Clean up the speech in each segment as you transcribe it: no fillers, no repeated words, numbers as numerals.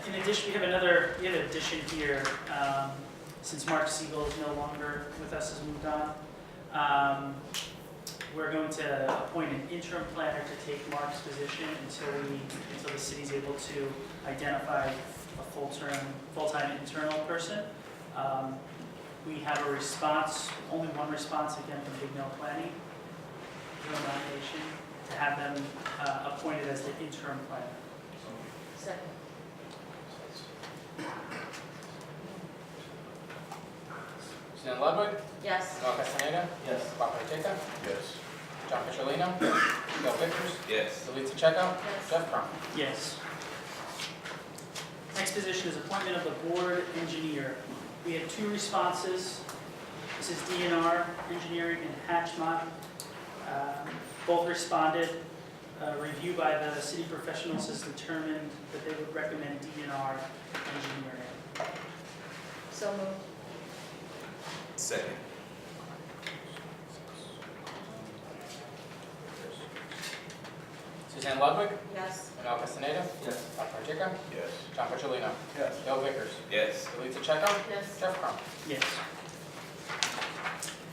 In addition, we have an addition here. Since Mark Siegel is no longer with us, has moved on, we're going to appoint an interim planner to take Mark's position until the city's able to identify a full-time internal person. We have a response, only one response again from Big Mill Planning, no nomination, to have them appointed as the interim planner. Second. Suzanne Ludwig, Yes. Noel Castaneda, Yes. Bob Martica, Yes. John Picciolino, Bill Vickers, Yes. Delisa Checo, Yes. Jeff Crom. Yes. Next position is appointment of the board engineer. We had two responses. This is DNR Engineering and Hatchmont. Both responded. Review by the city professionals has determined that they would recommend DNR Engineering. So moved. Second. Suzanne Ludwig, Yes. Noel Castaneda, Yes. Bob Martica, Yes. John Picciolino, Yes. Bill Vickers, Yes. Delisa Checo, Yes. Jeff Crom. Yes.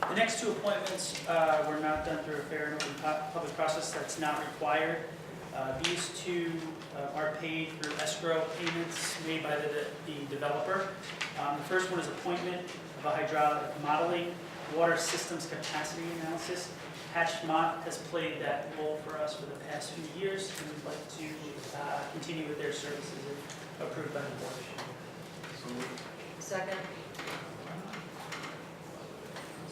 The next two appointments were not done through a fair and open public process. That's not required. These two are paid through escrow payments made by the developer. The first one is appointment of a hydraulic modeling water systems capacity analysis. Hatchmont has played that role for us for the past few years, and we'd like to continue with their services if approved by the board. Second.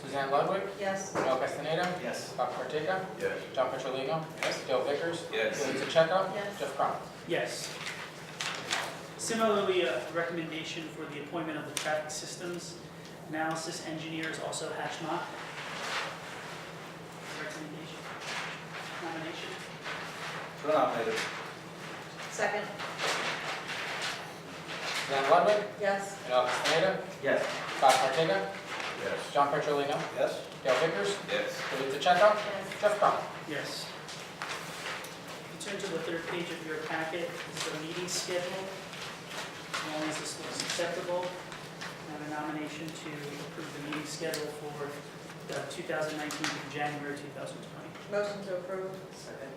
Suzanne Ludwig, Yes. Noel Castaneda, Yes. Bob Martica, Yes. John Picciolino, Yes. Bill Vickers, Yes. Delisa Checo, Yes. Jeff Crom. Yes. Similarly, a recommendation for the appointment of the traffic systems analysis engineer is also Hatchmont. Recommendation, nomination. So nominated. Second. Suzanne Ludwig, Yes. Noel Castaneda, Yes. Bob Martica, Yes. John Picciolino, Yes. Bill Vickers, Yes. Delisa Checo, Yes. Jeff Crom. Yes. If you turn to the third page of your packet, this is a meeting schedule. As long as this looks acceptable, I have a nomination to approve the meeting schedule for 2019 to January 2020. Motion to approve. Second.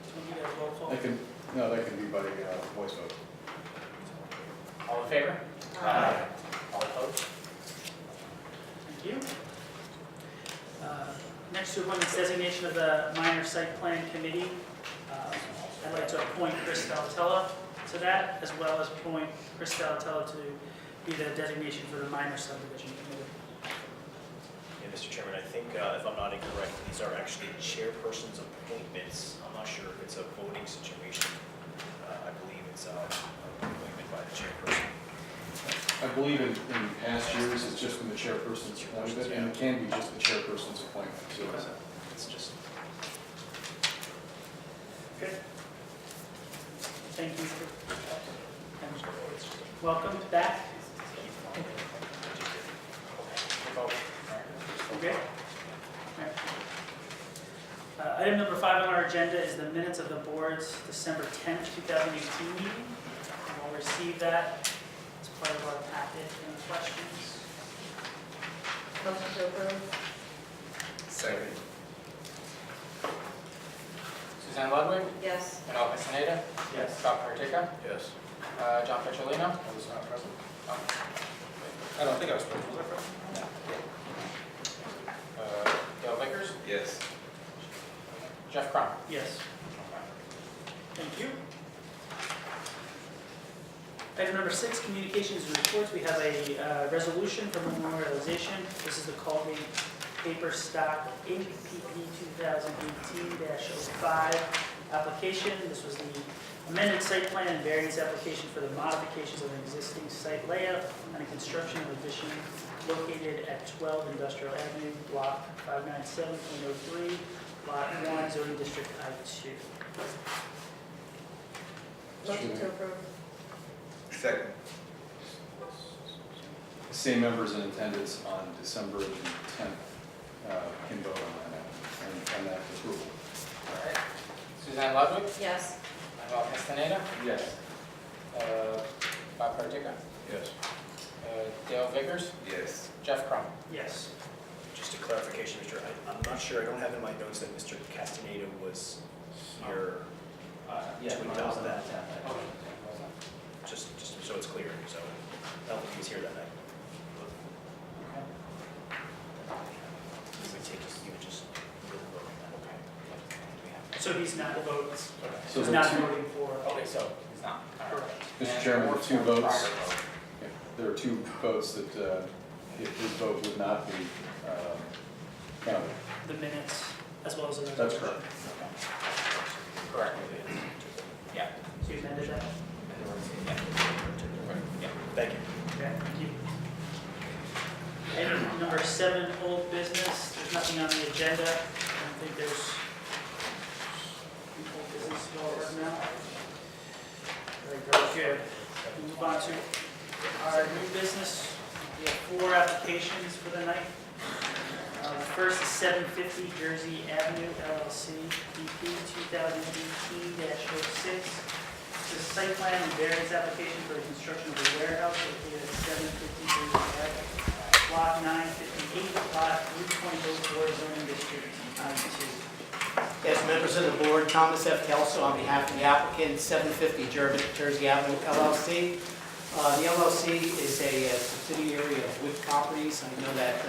Do we need a roll call? That can be by voice vote. All in favor? Aye. All opposed? Thank you. Next to appointments, designation of the minor site plan committee. I'd like to appoint Chris Salatella to that, as well as appoint Chris Salatella to be the designation for the minor subdivision committee. Yeah, Mr. Chairman, I think, if I'm not incorrect, these are actually chairperson's appointments. I'm not sure if it's a voting situation. I believe it's an appointment by the chairperson. I believe in past years, it's just been the chairperson's appointment, and it can be just the chairperson's appointment. So It's just, Good. Thank you. Welcome back. Okay. Item number 5 on our agenda is the minutes of the board's December 10th, 2018 meeting. We'll receive that as part of our packet. Any questions? Motion to approve. Second. Suzanne Ludwig, Yes. Noel Castaneda, Yes. Bob Martica, Yes. John Picciolino. I was not present. Oh. I don't think I was present. Was I present? Bill Vickers, Yes. Jeff Crom. Yes. Thank you. Item number 6, communications and reports. We have a resolution for memorialization. This is the Colgate Paper Stock Inc. PP 2018-05 application. This was the amended site plan and variance application for the modifications of an existing site layout and the construction of addition located at 12 Industrial Avenue, Block 597.03, Lot 1, zoning district I2. Motion to approve. Second. the same members in attendance on December the 10th can vote on that approval. All right. Suzanne Ludwig, Yes. Val Castaneda, Yes. Bob Cardiga, Yes. Dale Vickers, Yes. Jeff Crum. Yes. Just a clarification, I'm not sure, I don't have in my notes that Mr. Castaneda was here to adopt that. Just so it's clear, so I don't think he was here that night. You would just vote on that. So he's not voting, So he's there not are two, voting for. Okay, so he's not. All right. Correct. Mr. Chairman, And there are two or votes. prior vote. There are two votes that his vote would not be counted. The minutes as well as the That's resolution. correct. Correct. Yeah. So you amended that? Yeah. Thank you. Okay, thank you. Item number 7, old business. There's nothing on the agenda. I don't think there's old business to go over now. Very good. We'll move on to our new business. We have 4 applications for the night. The first is 750 Jersey Avenue LLC, BP 2018-06. It's a site plan and variance application for the construction of a warehouse located at 750 Jersey Avenue, Block 958, Lot 3.04, zoning district, I-2. Yes, members of the board, Thomas F. Kelso on behalf of the applicant, 750 Jersey Avenue LLC. The LLC is a subsidiary of Wick Properties. I know that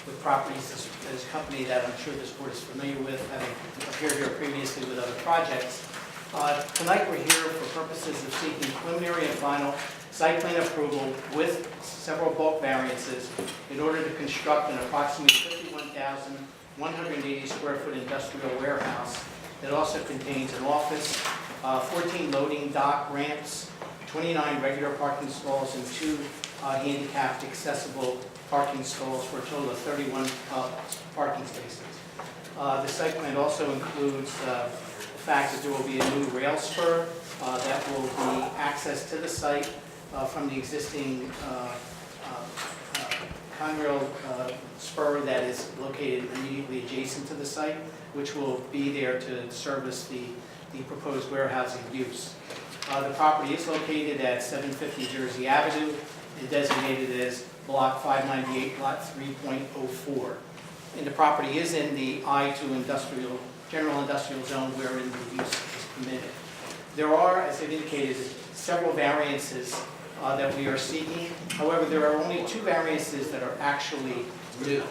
Wick Properties is a company that I'm sure this board is familiar with, having appeared here previously with other projects. Tonight we're here for purposes of seeking preliminary and final site plan approval with several bulk variances in order to construct an approximately 51,180 square foot industrial warehouse that also contains an office, 14 loading dock ramps, 29 regular parking stalls, and 2 handicapped accessible parking stalls for a total of 31 parking spaces. The site plan also includes the fact that there will be a new rail spur that will be access to the site from the existing Conrail spur that is located immediately adjacent to the site, which will be there to service the proposed warehousing use. The property is located at 750 Jersey Avenue and designated as Block 598, Lot 3.04. And the property is in the I-2 general industrial zone wherein the use is permitted. There are, as I've indicated, several variances that we are seeking. However, there are only 2 variances that are actually new.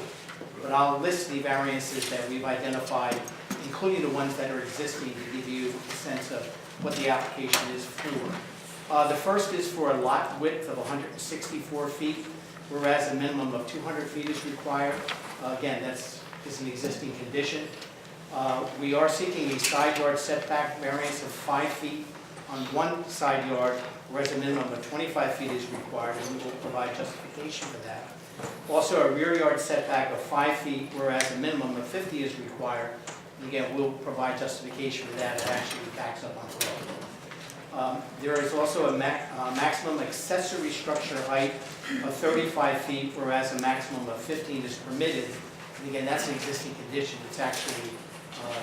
But I'll list the variances that we've identified, including the ones that are existing, to give you a sense of what the application is for. The first is for a lot width of 164 feet, whereas a minimum of 200 feet is required. Again, that's an existing condition. We are seeking a side yard setback variance of 5 feet on one side yard, whereas a minimum of 25 feet is required, and we will provide justification for that. Also, a rear yard setback of 5 feet, whereas a minimum of 50 is required. And again, we'll provide justification for that. It actually backs up on the road. There is also a maximum accessory structure height of 35 feet, whereas a maximum of 15 is permitted. And again, that's an existing condition. It's actually,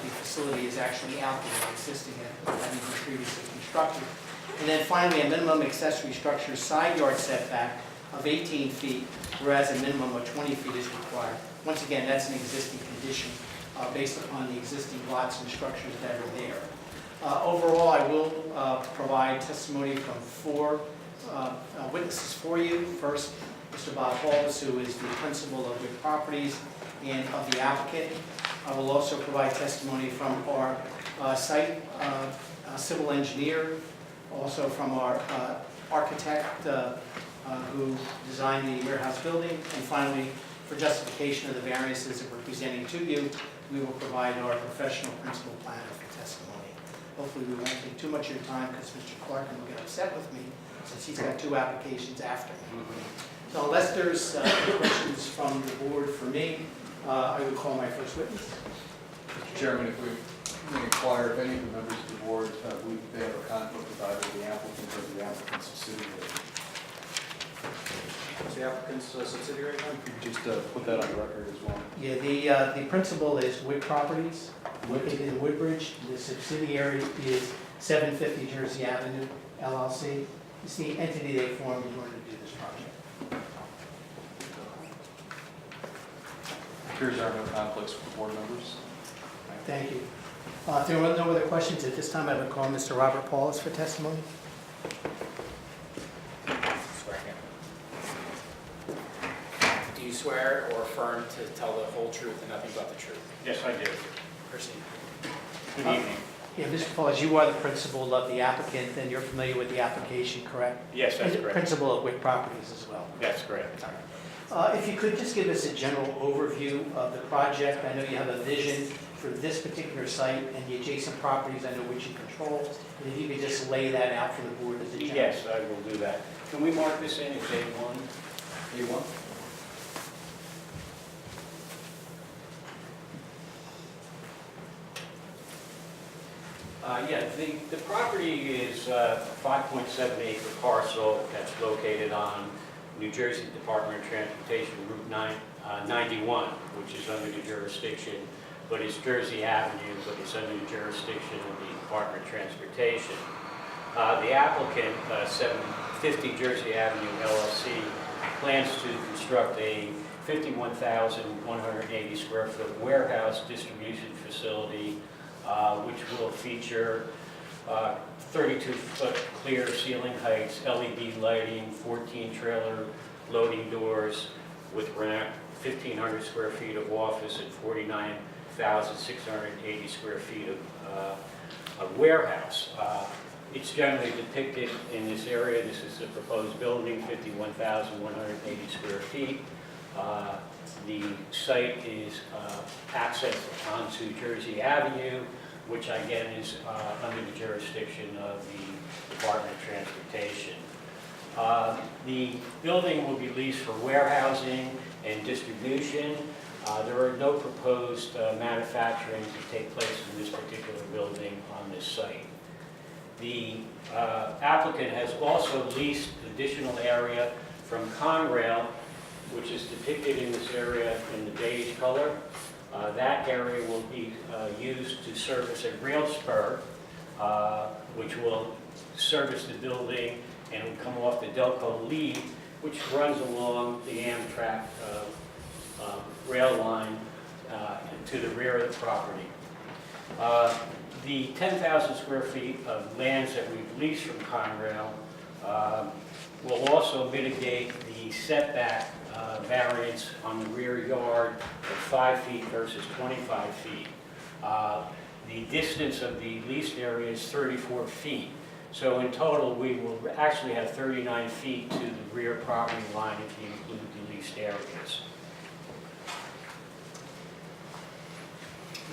the facility is actually out there existing and having been previously constructed. And then finally, a minimum accessory structure side yard setback of 18 feet, whereas a minimum of 20 feet is required. Once again, that's an existing condition based upon the existing lots and structures that are there. Overall, I will provide testimony from 4 witnesses for you. First, Mr. Bob Halls, who is the principal of Wick Properties and of the applicant. I will also provide testimony from our site civil engineer, also from our architect who designed the warehouse building, and finally, for justification of the variances that we're presenting to you, we will provide our professional principal planner for testimony. Hopefully we won't take too much of your time because Mr. Clark will get upset with me since he's got 2 applications after me. So unless there's any questions from the board for me, I would call my first witness. Mr. Chairman, if we may inquire if any of the members of the board believe they have a conflict with either the applicant or the applicant's subsidiary. What's the applicant's subsidiary then? Just put that on the record as well. Yeah, the principal is Wick Properties, located in Woodbridge. The subsidiary is 750 Jersey Avenue LLC. It's the entity they formed in order to do this project. Appears there are no conflicts with board members. Thank you. If there are no other questions at this time, I would call Mr. Robert Paulus for testimony. Swear again. Do you swear or affirm to tell the whole truth and nothing but the truth? Yes, I do. Proceed. Good evening. Yeah, Mr. Paulus, you are the principal of the applicant, and you're familiar with the application, correct? Yes, that's And correct. Principal of Wick Properties as well. That's correct. If you could just give us a general overview of the project. I know you have a vision for this particular site and the adjacent properties, I know which you control. And if you could just lay that out for the board as a general. Yes, I will do that. Can we mark this in as A1? A1? Yeah, the property is a 5.7 acre parcel that's located on New Jersey Department of Transportation Route 91, which is under the jurisdiction, but it's Jersey Avenue, but it's under the jurisdiction of the Department of Transportation. The applicant, 750 Jersey Avenue LLC, plans to construct a 51,180 square foot warehouse distribution facility, which will feature 32-foot clear ceiling heights, LED lighting, 14 trailer loading doors with around 1,500 square feet of office and 49,680 square feet of warehouse. It's generally depicted in this area. This is the proposed building, 51,180 square feet. The site is accessed onto Jersey Avenue, which again is under the jurisdiction of the Department of Transportation. The building will be leased for warehousing and distribution. There are no proposed manufacturing to take place in this particular building on this site. The applicant has also leased additional area from Conrail, which is depicted in this area in the beige color. That area will be used to service a rail spur, which will service the building and will come off the Delco lead, which runs along the Amtrak rail line to the rear of the property. The 10,000 square feet of lands that we've leased from Conrail will also mitigate the setback variance on the rear yard of 5 feet versus 25 feet. The distance of the leased area is 34 feet. So in total, we will actually have 39 feet to the rear property line if you include the leased areas.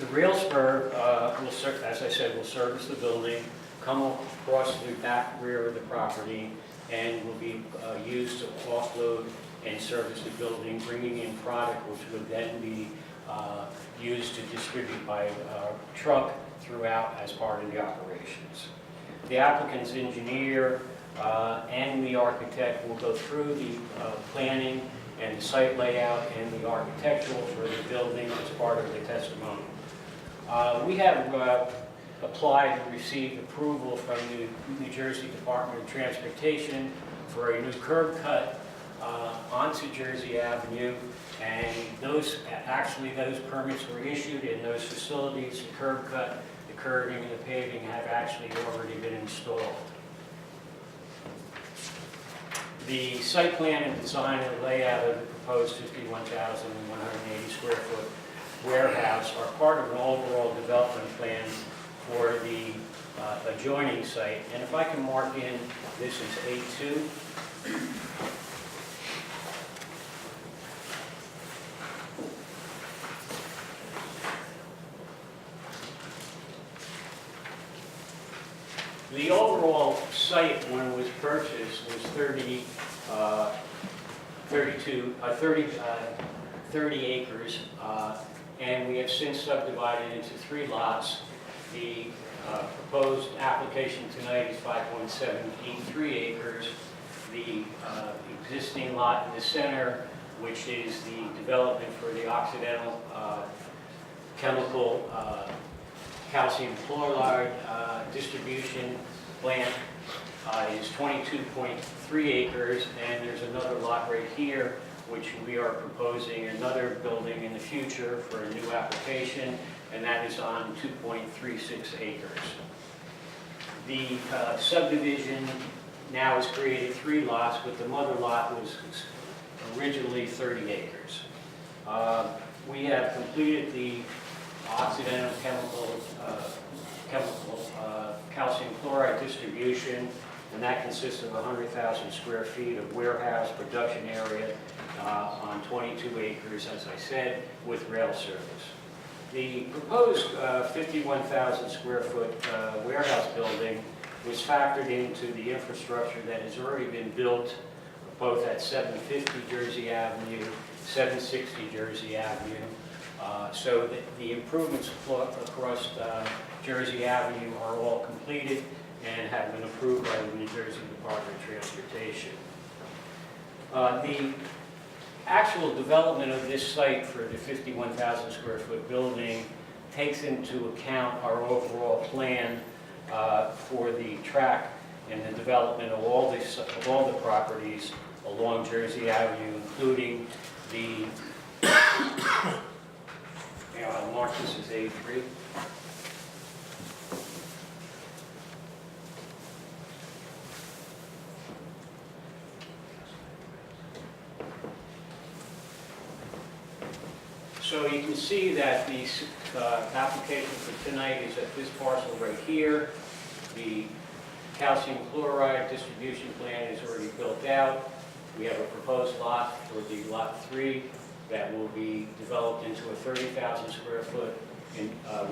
The rail spur, as I said, will service the building, come across the back rear of the property, and will be used to offload and service the building, bringing in product which would then be used to distribute by truck throughout as part of the operations. The applicant's engineer and the architect will go through the planning and the site layout and the architectural for the building as part of the testimony. We have applied and received approval from the New Jersey Department of Transportation for a new curb cut onto Jersey Avenue, and those permits were issued in those facilities. The curb cut, the curbing, and the paving have actually already been installed. The site plan and design and layout of the proposed 51,180 square foot warehouse are part of an overall development plan for the adjoining site. And if I can mark in, this is A2. The overall site, when it was purchased, was 30 acres, and we have since subdivided into 3 lots. The proposed application tonight is 5.783 acres. The existing lot in the center, which is the development for the Occidental chemical calcium chloride distribution plant is 22.3 acres, and there's another lot right here, which we are proposing another building in the future for a new application, and that is on 2.36 acres. The subdivision now has created 3 lots, but the mother lot was originally 30 acres. We have completed the Occidental chemical calcium chloride distribution, and that consists of 100,000 square feet of warehouse production area on 22 acres, as I said, with rail service. The proposed 51,000 square foot warehouse building was factored into the infrastructure that has already been built both at 750 Jersey Avenue, 760 Jersey Avenue. So the improvements across Jersey Avenue are all completed and have been approved by the New Jersey Department of Transportation. The actual development of this site for the 51,000 square foot building takes into account our overall plan for the track and the development of all the properties along Jersey Avenue, including the, I'll mark this as A3. So you can see that the application for tonight is at this parcel right here. The calcium chloride distribution plant is already built out. We have a proposed lot for the lot 3 that will be developed into a 30,000 square foot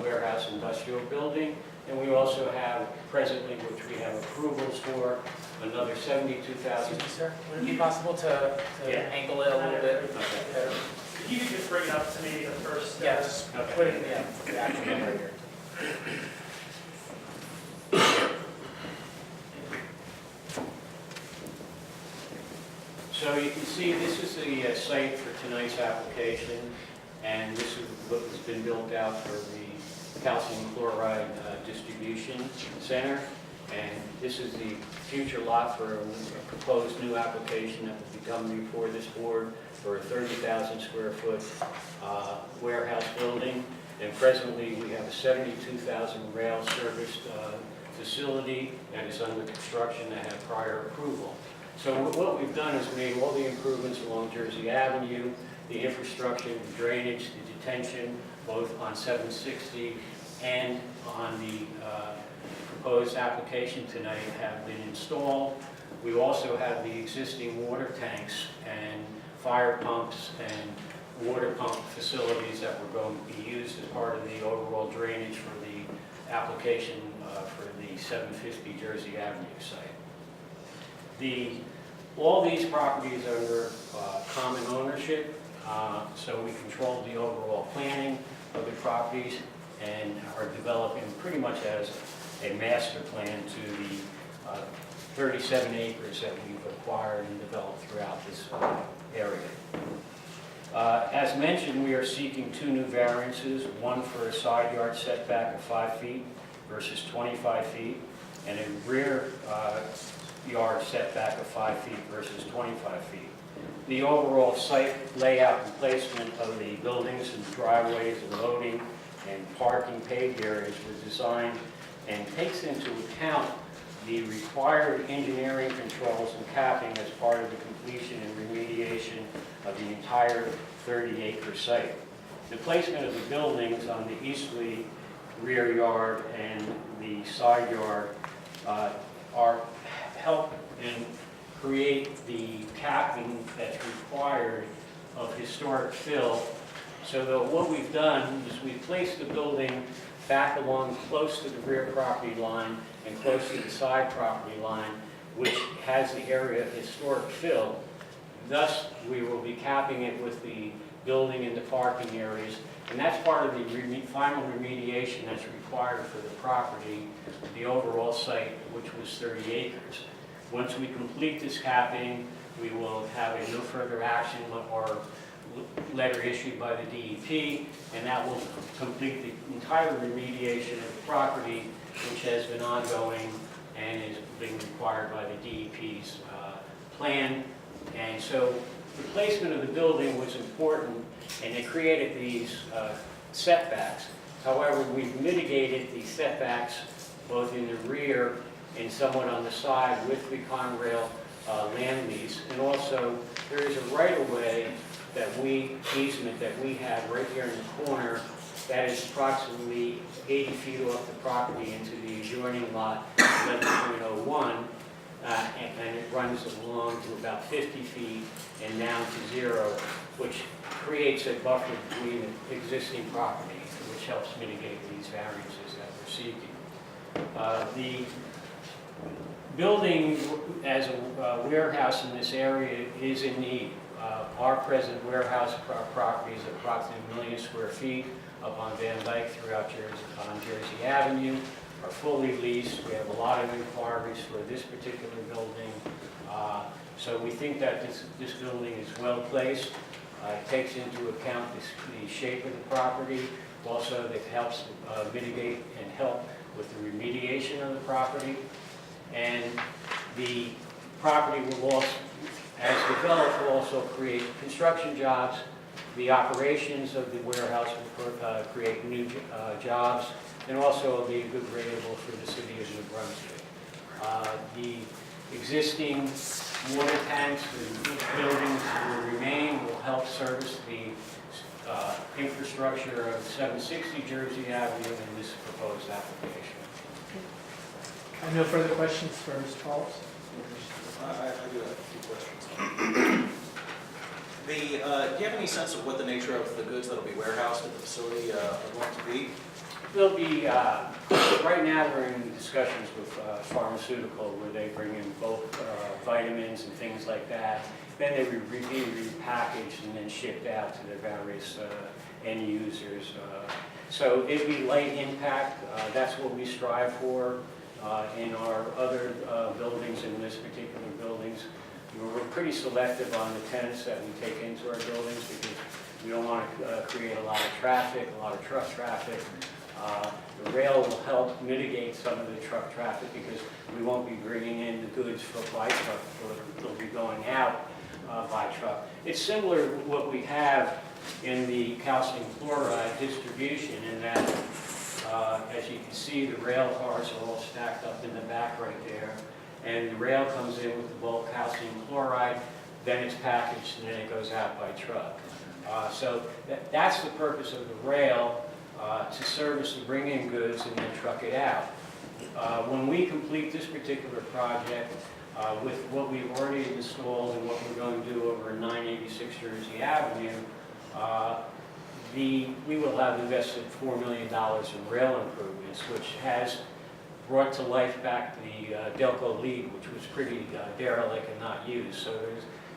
warehouse industrial building. And we also have presently, which we have approvals for, another 72,000. Excuse me, sir, would it be possible to Yeah. angle it a little bit better? If you could just bring it up to maybe the first. Yes. Okay. Put it, yeah, the actual number right here. So you can see this is the site for tonight's application, and this is what has been built out for the calcium chloride distribution center. And this is the future lot for a proposed new application that will be coming before this board for a 30,000 square foot warehouse building. And presently, we have a 72,000 rail serviced facility that is under construction that had prior approval. So what we've done is made all the improvements along Jersey Avenue, the infrastructure, the drainage, the detention, both on 760 and on the proposed application tonight have been installed. We also have the existing water tanks and fire pumps and water pump facilities that were going to be used as part of the overall drainage for the application for the 750 Jersey Avenue site. All these properties are under common ownership, so we control the overall planning of the properties and are developing pretty much as a master plan to the 37 acres that we've acquired and developed throughout this area. As mentioned, we are seeking 2 new variances, one for a side yard setback of 5 feet versus 25 feet, and a rear yard setback of 5 feet versus 25 feet. The overall site layout and placement of the buildings and driveways and loading and parking paved areas was designed and takes into account the required engineering controls and capping as part of the completion and remediation of the entire 30-acre site. The placement of the buildings on the easterly rear yard and the side yard help and create the capping that's required of historic fill. So that what we've done is we've placed the building back along close to the rear property line and close to the side property line, which has the area of historic fill. Thus, we will be capping it with the building and the parking areas, and that's part of the final remediation that's required for the property, the overall site, which was 30 acres. Once we complete this capping, we will have a no further action or letter issued by the DEP, and that will complete the entire remediation of the property, which has been ongoing and is being required by the DEP's plan. And so the placement of the building was important, and they created these setbacks. However, we've mitigated the setbacks both in the rear and somewhat on the side with the Conrail land lease. And also, there is a right-of-way easement that we have right here in the corner that is approximately 80 feet off the property into the adjoining lot 11.01, and it runs along to about 50 feet and down to 0, which creates a buffer between the existing property, which helps mitigate these variances that we're seeking. The building as a warehouse in this area is in need. Our present warehouse property is approximately 1 million square feet up on Van Dyke throughout Jersey Avenue, are fully leased. We have a lot of inquiries for this particular building. So we think that this building is well placed. It takes into account the shape of the property. Also, it helps mitigate and help with the remediation of the property. And the property will also, as developed, will also create construction jobs. The operations of the warehouse will create new jobs, and also will be a good variable for the city of New Brunswick. The existing water tanks and buildings will remain, will help service the infrastructure of 760 Jersey Avenue in this proposed application. I have no further questions for Mr. Wallace. I do have a few questions. Do you have any sense of what the nature of the goods that will be warehoused at the facility are going to be? There'll be, right now we're in discussions with pharmaceutical where they bring in both vitamins and things like that. Then they will be repackaged and then shipped out to the various end users. So it'd be light impact. That's what we strive for in our other buildings, in this particular buildings. We're pretty selective on the tenants that we take into our buildings because we don't want to create a lot of traffic, a lot of truck traffic. The rail will help mitigate some of the truck traffic because we won't be bringing in the goods by truck, they'll be going out by truck. It's similar to what we have in the calcium chloride distribution in that, as you can see, the rail cars are all stacked up in the back right there. And the rail comes in with the bulk calcium chloride, then it's packaged, and then it goes out by truck. So that's the purpose of the rail, to service and bring in goods and then truck it out. When we complete this particular project, with what we've already installed and what we're going to do over in 986 Jersey Avenue, we will have invested $4 million in rail improvements, which has brought to life back the Delco lead, which was pretty derelict and not used. So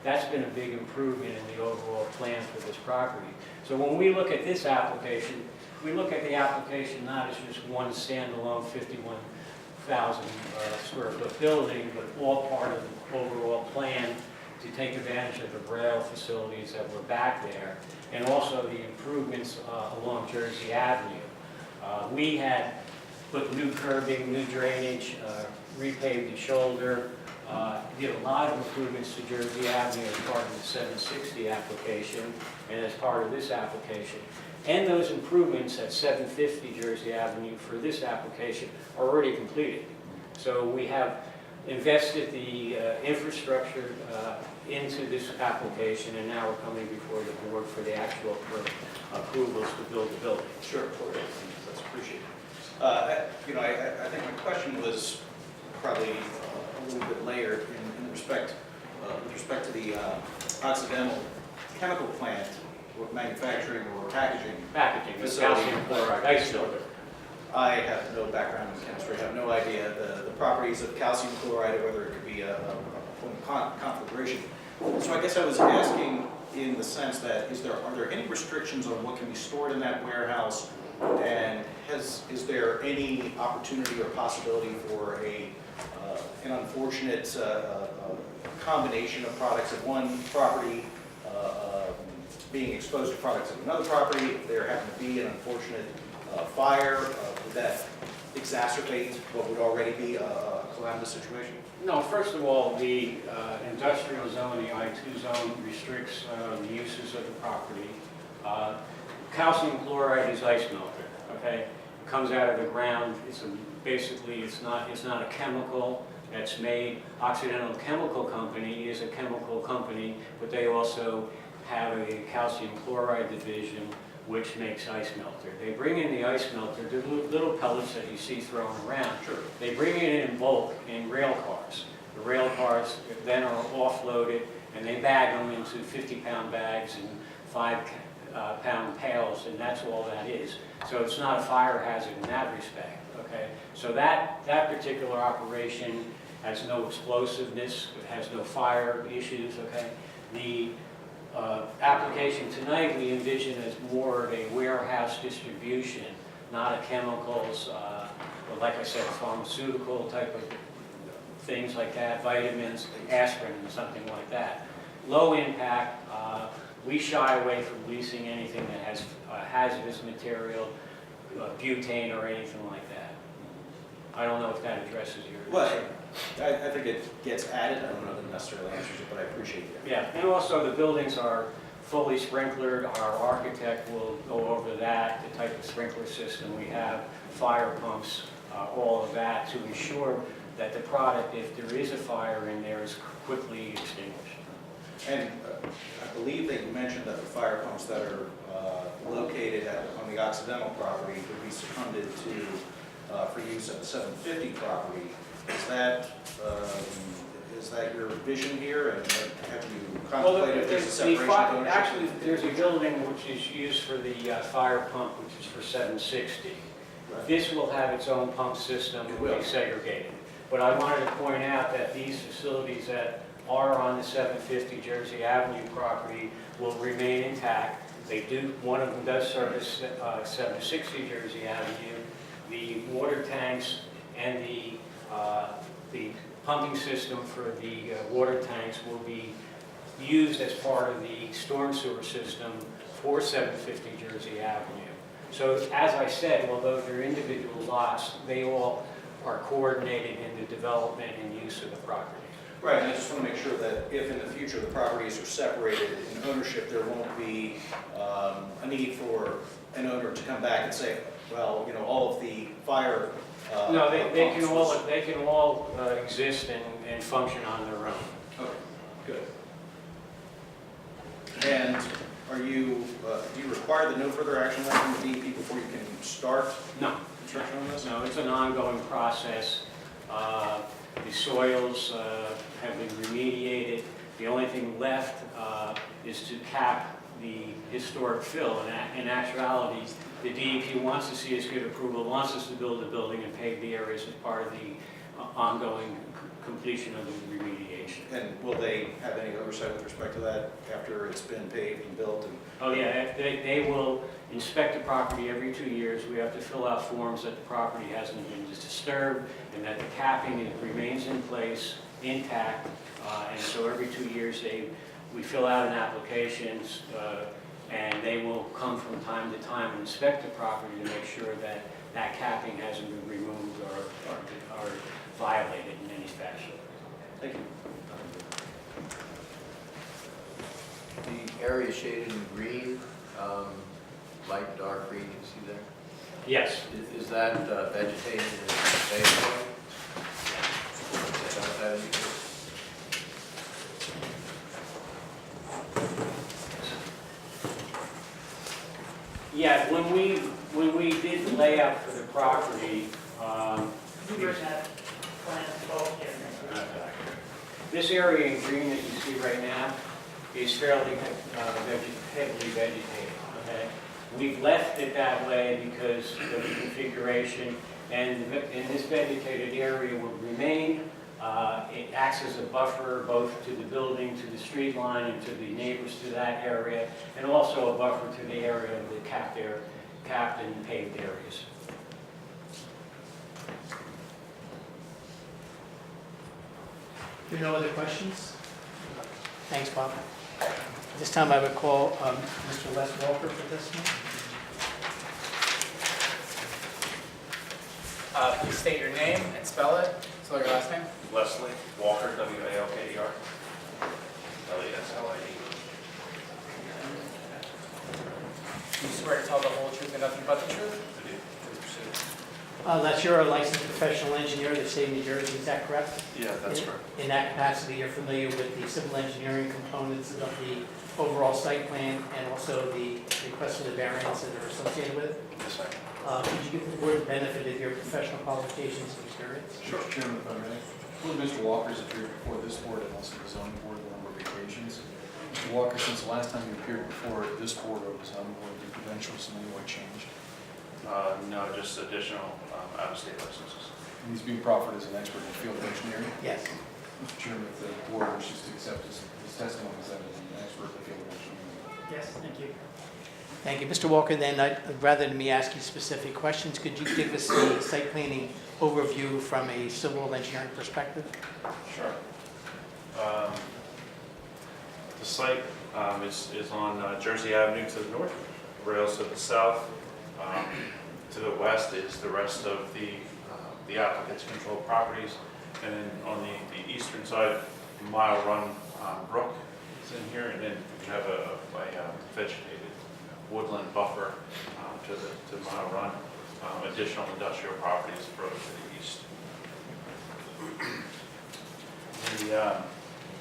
that's been a big improvement in the overall plan for this property. So when we look at this application, we look at the application not as just one standalone 51,000 square foot building, but all part of the overall plan to take advantage of the rail facilities that were back there, and also the improvements along Jersey Avenue. We had put new curbing, new drainage, repaved the shoulder, did a lot of improvements to Jersey Avenue as part of the 760 application and as part of this application. And those improvements at 750 Jersey Avenue for this application are already completed. So we have invested the infrastructure into this application, and now we're coming before the board for the actual approvals to build the building. Sure, of course. That's appreciated. I think my question was probably a little bit layered in respect with respect to the Occidental chemical plant, or manufacturing or packaging. Packaging, with Facility. calcium chloride, ice filter. I have no background in chemistry, I have no idea the properties of calcium chloride or whether it could be a form of conflagration. So I guess I was asking in the sense that are there any restrictions on what can be stored in that warehouse, and is there any opportunity or possibility for an unfortunate combination of products at one property being exposed to products of another property, if there happened to be an unfortunate fire, would that exacerbate what would already be a calamitous situation? No, first of all, the industrial zone, the I2 zone restricts the uses of the property. Calcium chloride is ice melter, okay? It comes out of the ground, basically it's not a chemical that's made. Occidental Chemical Company is a chemical company, but they also have a calcium chloride division which makes ice melter. They bring in the ice melter, the little pellets that you see thrown around. Sure. They bring it in bulk in rail cars. The rail cars then are offloaded and they bag them into 50-pound bags and 5-pound pails, and that's all that is. So it's not a fire hazard in that respect, okay? So that particular operation has no explosiveness, it has no fire issues, okay? The application tonight we envision as more of a warehouse distribution, not a chemicals, but like I said, pharmaceutical type of things like that, vitamins, aspirin, and something like that. Low impact, we shy away from leasing anything that has hazardous material, butane or anything like that. I don't know if that addresses your Well, concern. I think it gets added. I don't know that it necessarily answers it, but I appreciate it. Yeah, and also the buildings are fully sprinklered. Our architect will go over that, the type of sprinkler system we have, fire pumps, all of that to ensure that the product, if there is a fire in there, is quickly extinguished. And I believe that you mentioned that the fire pumps that are located on the Occidental property would be seconded to for use at the 750 property. Is that your vision here, and have you contemplated if there's a separation of ownership? Actually, there's a building which is used for the fire pump, which is for 760. Right. This will have its own pump system, it will be segregated. But I wanted to point out that these facilities that are on the 750 Jersey Avenue property will remain intact. One of them does service 760 Jersey Avenue. The water tanks and the pumping system for the water tanks will be used as part of the storm sewer system for 750 Jersey Avenue. So as I said, although they're individual lots, they all are coordinated in the development and use of the property. Right, and I just want to make sure that if in the future the properties are separated in ownership, there won't be a need for an owner to come back and say, well, you know, all of the fire No, they pumps can all exist and function on their own. Okay, good. And are you, do you require that no further action from the DEP before you can start No, construction on this? no, it's an ongoing process. The soils have been remediated. The only thing left is to cap the historic fill. In actuality, the DEP wants to see us get approval, wants us to build a building and pave the areas as part of the ongoing completion of the remediation. And will they have any oversight with respect to that after it's been paved and built? And Oh yeah, they will inspect the property every 2 years. We have to fill out forms that the property hasn't been disturbed and that the capping remains in place, intact. And so every 2 years we fill out an application and they will come from time to time and inspect the property to make sure that that capping hasn't been removed or violated in any fashion. thank you. The area shaded in green, light, dark green, you see there? Yes. Is that vegetation in the bay? Is that what that indicates? Yeah, when we did the layout for the property, You bring that plan, oh, yeah. this area in green that you see right now is fairly heavily vegetated, okay? We've left it that way because of the configuration, and this vegetated area will remain. It acts as a buffer both to the building, to the street line, and to the neighbors to that area, and also a buffer to the area of the capped and paved areas. There are no other questions? Thanks, Bob. This time I would call Mr. Les Walker for this one. Please state your name and spell it. Spell your last name. Leslie Walker, W-A-L-K-E-R. L-E-S-L-I-E. Do you swear to tell the whole truth and nothing but the truth? I do. That you're a licensed professional engineer of the state of New Jersey, is that correct? Yeah, that's correct. In that capacity, you're familiar with the civil engineering components of the overall site plan and also the request for the variances that are associated with it? Yes, sir. Could you give the board the benefit of your professional qualifications and experience? Sure. Mr. Chairman, if I may. Well, Mr. Walker's appeared before this board and also the zoning board on a number of occasions. Mr. Walker, since the last time you appeared before this board or the zoning board, your credentials in any way changed? No, just additional out-of-state licenses. And he's being proffered as an expert in the field of engineering. Yes. Mr. Chairman, if the board wishes to accept his testimony as an expert in the field of engineering. Yes, thank you. Thank you. Mr. Walker, then, rather than me ask you specific questions, could you give us the site planning overview from a civil engineering perspective? Sure. The site is on Jersey Avenue to the north, rails to the south. To the west is the rest of the applicant's controlled properties. And then on the eastern side, Mile Run Brook is in here, and then we have a vegetated woodland buffer to Mile Run. Additional industrial properties further to the east.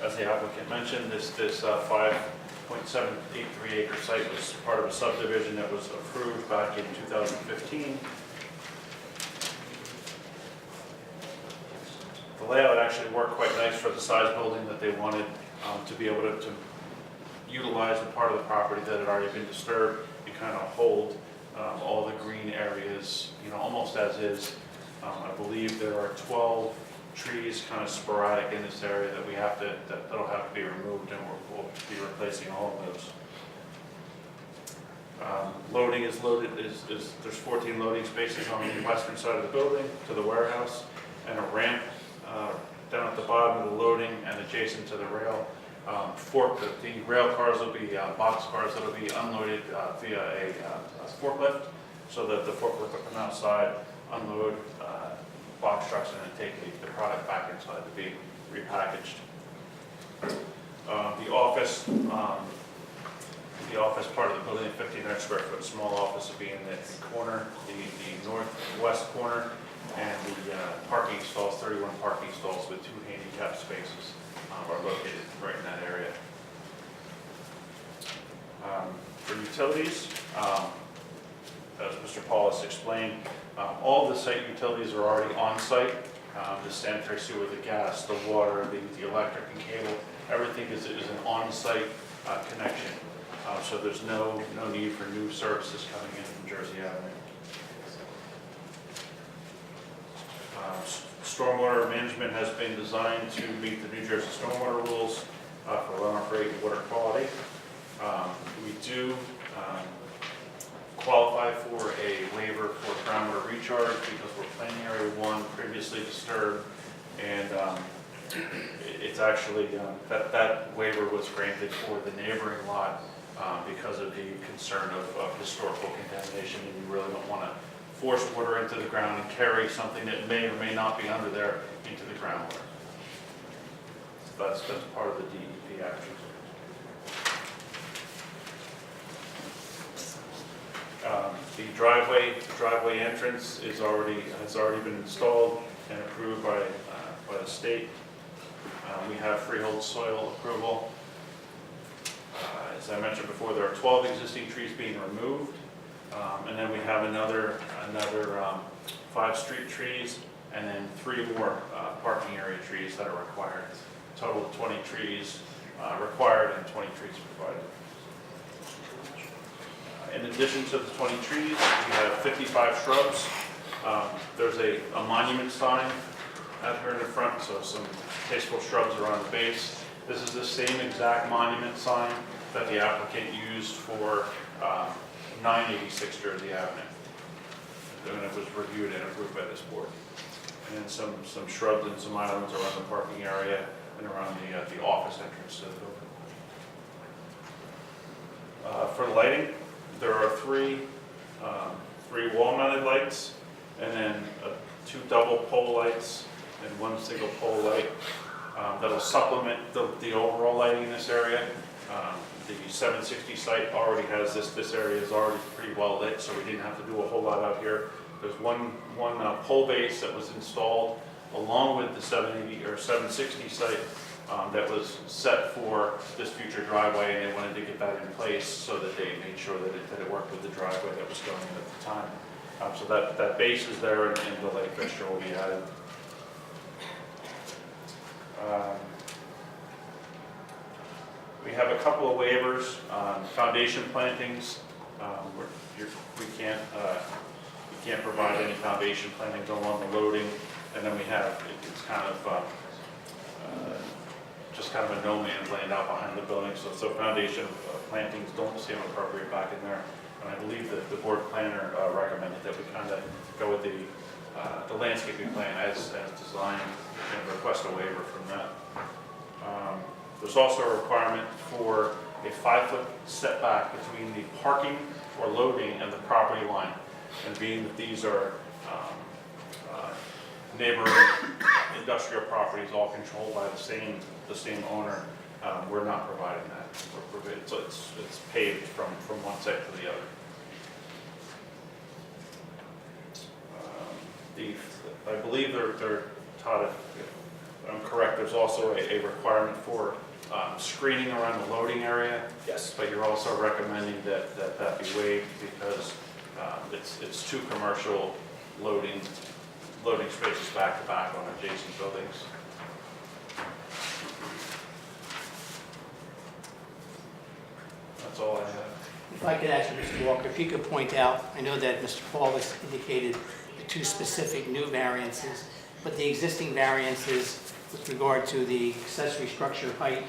As the applicant mentioned, this 5.783 acre site was part of a subdivision that was approved back in 2015. The layout actually worked quite nice for the size building that they wanted to be able to utilize the part of the property that had already been disturbed and kind of hold all the green areas, almost as is. I believe there are 12 trees kind of sporadic in this area that that'll have to be removed, and we'll be replacing all of those. Loading is there's 14 loading spaces on the western side of the building to the warehouse, and a ramp down at the bottom of the loading and adjacent to the rail. The rail cars will be box cars that will be unloaded via a forklift, so that the forklift will come outside, unload box trucks, and then take the product back inside to be repackaged. The office part of the building, 1,500 square foot small office, will be in the corner, the northwest corner, and the parking stalls, 31 parking stalls with 2 handicap spaces are located right in that area. For utilities, as Mr. Paulus explained, all the site utilities are already on site. The sanitary sewer, the gas, the water, the electric and cable, everything is an on-site connection. So there's no need for new services coming in from Jersey Avenue. Stormwater management has been designed to meet the New Jersey stormwater rules for runoff rate and water quality. We do qualify for a waiver for groundwater recharge because we're planning area 1 previously disturbed, and it's actually that waiver was granted for the neighboring lot because of the concern of historical contamination, and you really don't want to force water into the ground and carry something that may or may not be under there into the groundwater. So that's part of the DEP action. The driveway entrance has already been installed and approved by the state. We have freehold soil approval. As I mentioned before, there are 12 existing trees being removed, and then we have another 5 street trees, and then 3 more parking area trees that are required. A total of 20 trees required and 20 trees provided. In addition to the 20 trees, we have 55 shrubs. There's a monument sign out here in the front, so some tasteful shrubs around the base. This is the same exact monument sign that the applicant used for 986 Jersey Avenue. And it was reviewed and approved by this board. And then some shrubs and some islands around the parking area and around the office entrance to the building. For lighting, there are three wall-mounted lights, and then 2 double pole lights and 1 single pole light that'll supplement the overall lighting in this area. The 760 site already has this area is already pretty well lit, so we didn't have to do a whole lot out here. There's one pole base that was installed along with the 780 or 760 site that was set for this future driveway, and they wanted to get that in place so that they made sure that it worked with the driveway that was going in at the time. So that base is there, and the light fixture will be added. We have a couple of waivers on foundation plantings. We can't provide any foundation plantings along the loading, and then we have it's kind of just kind of a no man's land out behind the building. So foundation plantings don't seem appropriate back in there. And I believe that the board planner recommended that we kind of go with the landscaping plan as designed and request a waiver from that. There's also a requirement for a 5-foot setback between the parking or loading and the property line. And being that these are neighboring industrial properties all controlled by the same owner, we're not providing that. So it's paved from one side to the other. I believe they're taught, if I'm correct, there's also a requirement for screening around the loading area. Yes. But you're also recommending that be waived because it's 2 commercial loading spaces back to back on adjacent buildings. That's all I have. If I could ask you, Mr. Walker, if you could point out, I know that Mr. Paul has indicated the 2 specific new variances, but the existing variances with regard to the accessory structure height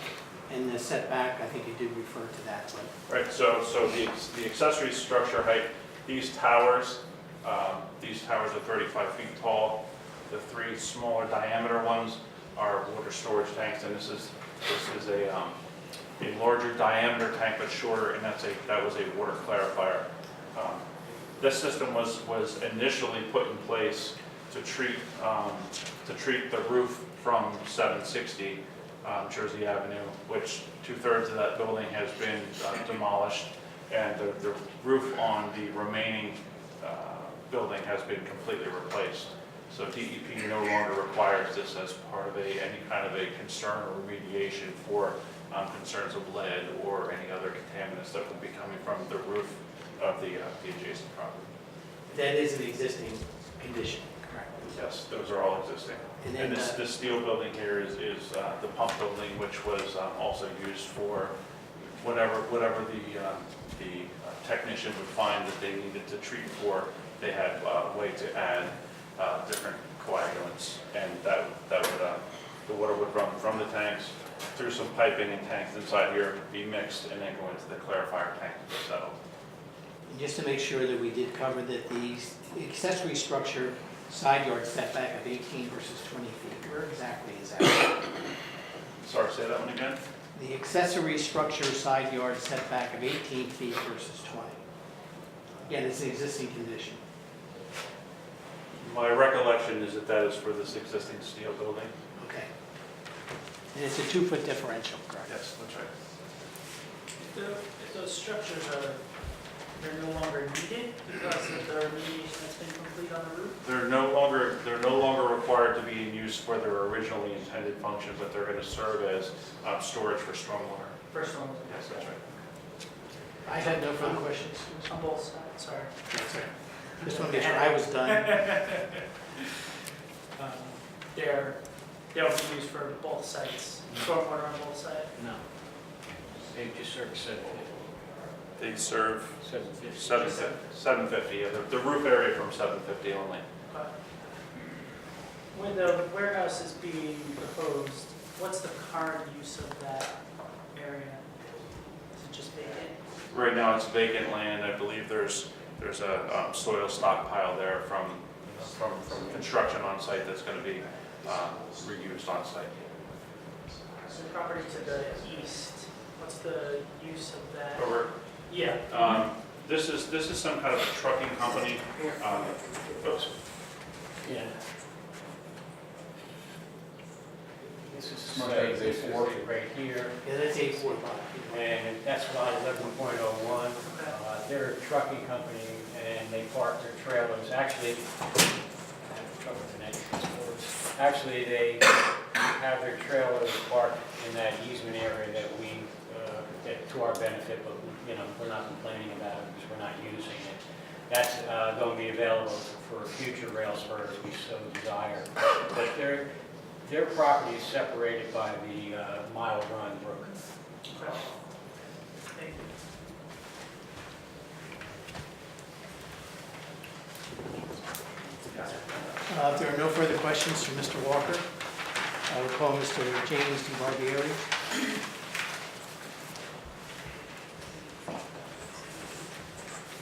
and the setback, I think you did refer to that. Right, so the accessory structure height, these towers are 35 feet tall. The 3 smaller diameter ones are water storage tanks, and this is a larger diameter tank but shorter, and that was a water clarifier. This system was initially put in place to treat the roof from 760 Jersey Avenue, which 2/3 of that building has been demolished, and the roof on the remaining building has been completely replaced. So DEP no longer requires this as part of any kind of a concern or remediation for concerns of lead or any other contaminants that would be coming from the roof of the adjacent property. That is an existing condition, correct? Yes, those are all existing. And then, this steel building here is the pump building, which was also used for whatever the technician would find that they needed to treat for. They had a way to add different coagulants, and the water would run from the tanks through some piping and tanks inside here, be mixed, and then go into the clarifier tank to be settled. And just to make sure that we did cover that the accessory structure side yard setback of 18 versus 20 feet, where exactly is that? Sorry, say that one again? The accessory structure side yard setback of 18 feet versus 20. Again, it's an existing condition. My recollection is that is for this existing steel building. Okay. And it's a 2-foot differential, correct? Yes, that's right. If those structures they're no longer needed because of the remediation that's been complete on the roof? They're no longer required to be in use for their originally intended function, but they're going to serve as storage for stormwater. First one. Yes, that's right. I had no further questions. On both sides, sorry. That's right. Just want to make sure I was done. They'll be used for both sites, stormwater on both sides? No. They just serve 750. They serve 750. 750, yeah, the roof area from 750 only. Okay. When the warehouse is being proposed, what's the current use of that area? Is it just vacant? Right now, it's vacant land. I believe there's a soil stockpile there from construction on site that's going to be reused on site. The property to the east, what's the use of that? Yeah. This is some kind of a trucking company. Oops. Yeah. This is, Smart say, Tag this is A4. right here, Yeah, that's 845. and that's lot 11.01. They're a trucking company, and they park their trailers, actually, I have trouble with an entrance doors. Actually, they have their trailers parked in that easement area that we, that to our benefit, but, you know, we're not complaining about it because we're not using it. That's going to be available for future rail spurs if we so desire. But their property is separated by the Mile Run Brook. Okay. Thank you. If there are no further questions from Mr. Walker, I will call Mr. James DiBarbieri.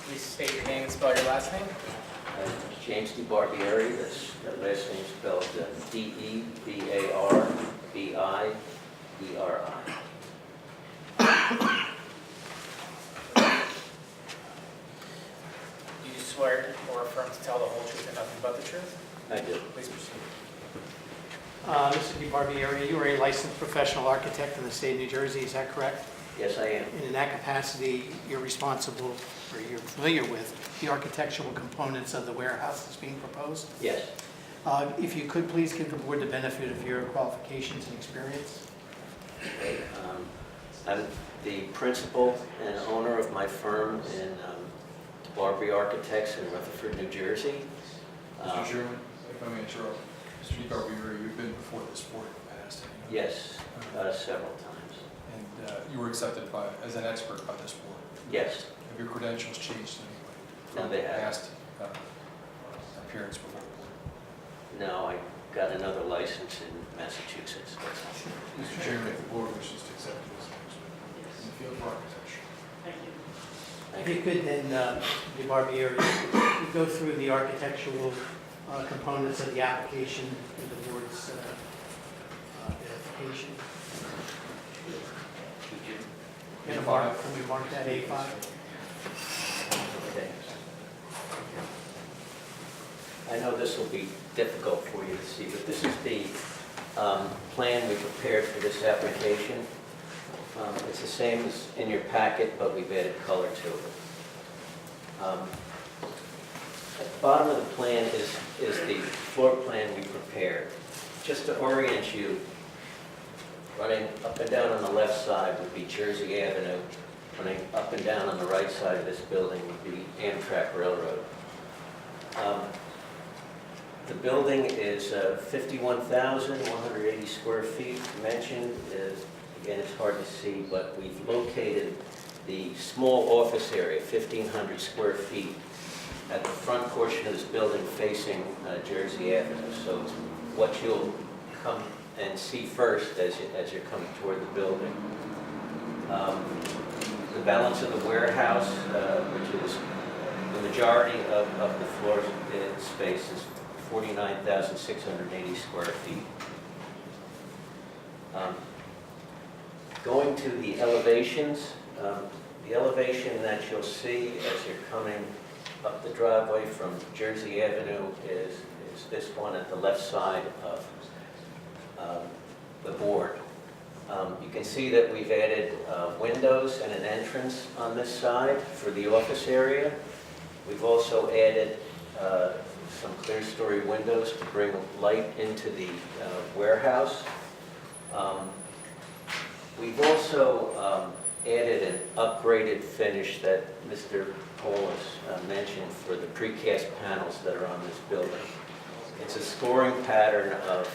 Please state your name and spell your last name. James DiBarbieri, that's last name spelled D-E-B-A-R-B-I-E-R-I. Do you swear or affirm to tell the whole truth and nothing but the truth? I do. Please proceed. Mr. DiBarbieri, you are a licensed professional architect in the state of New Jersey, is that correct? Yes, I am. And in that capacity, you're responsible, or you're familiar with, the architectural components of the warehouse that's being proposed? Yes. If you could please give the board the benefit of your qualifications and experience. Okay, I'm the principal and owner of my firm in Barbary Architects in Rutherford, New Jersey. Mr. Chairman, if I may interrupt, Mr. DiBarbieri, you've been before this board in the past, have you not? Yes, several times. And you were accepted as an expert by this board. Yes. Have your credentials changed in any way? No, they haven't. Past appearance before the board? No, I got another license in Massachusetts. That's all. Mr. Chairman, if the board wishes to accept you as an expert in the field of architecture. Thank you. If you could then, DiBarbieri, you go through the architectural components of the application for the board's verification. Can we mark that A5? Okay. I know this will be difficult for you to see, but this is the plan we prepared for this application. It's the same as in your packet, but we've added color to it. At the bottom of the plan is the floor plan we prepared. Just to orient you, running up and down on the left side would be Jersey Avenue. Running up and down on the right side of this building would be Amtrak Railroad. The building is 51,180 square feet. Dimension is, again, it's hard to see, but we've located the small office area, 1,500 square feet, at the front portion of this building facing Jersey Avenue. So it's what you'll come and see first as you're coming toward the building. The balance of the warehouse, which is the majority of the floor space, is 49,680 square feet. Going to the elevations, the elevation that you'll see as you're coming up the driveway from Jersey Avenue is this one at the left side of the board. You can see that we've added windows and an entrance on this side for the office area. We've also added some clear-story windows to bring light into the warehouse. We've also added an upgraded finish that Mr. Paulus mentioned for the precast panels that are on this building. It's a scoring pattern of